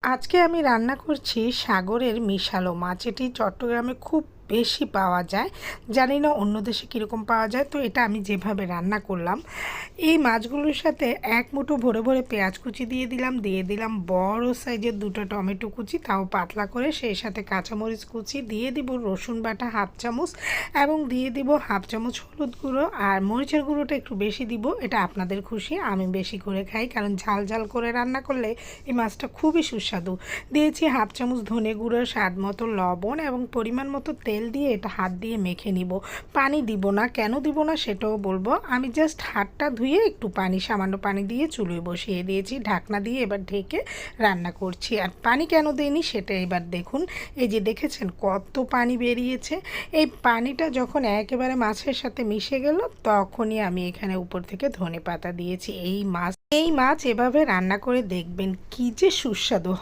আজকে আমি রান্না করছি সাগরের মিশালো মাছ। এটি চট্টগ্রামে খুব বেশি পাওয়া যায়। জানি না অন্য দেশে কীরকম পাওয়া যায়। তো এটা আমি যেভাবে রান্না করলাম, এই মাছগুলোর সাথে এক মুঠো ভরে ভরে পেঁয়াজ কুচি দিয়ে দিলাম বড় সাইজের দুটো টমেটো কুচি, তাও পাতলা করে, সেই সাথে কাঁচামরিচ কুচি, দিয়ে দিব রসুন বাটা হাফ চামচ এবং দিয়ে দিব হাফ চামচ হলুদ গুঁড়ো, আর মরিচের গুঁড়োটা একটু বেশি দিব, এটা আপনাদের খুশি। আমি বেশি করে খাই কারণ ঝাল ঝাল করে রান্না করলে এই মাছটা খুবই সুস্বাদু। দিয়েছি হাফ চামচ ধনে গুঁড়ো, স্বাদ মতো লবণ এবং পরিমাণ মতো তেল দিয়ে এটা হাত দিয়ে মেখে নিব। পানি দিব না, কেন দিব না সেটাও বলবো। আমি জাস্ট হাতটা ধুয়ে একটু সামান্য পানি দিয়ে চুলোয় বসিয়ে দিয়েছি, ঢাকনা দিয়ে এবার ঢেকে রান্না করছি। আর পানি কেন দেইনি সেটা এবার দেখুন। এই যে দেখেছেন কত পানি বেরিয়েছে। এই পানিটা যখন একেবারে মাছের সাথে মিশে গেল, তখনই আমি এখানে উপর থেকে ধনেপাতা দিয়েছি। এই মাছ এভাবে রান্না করে দেখবেন কি যে সুস্বাদু।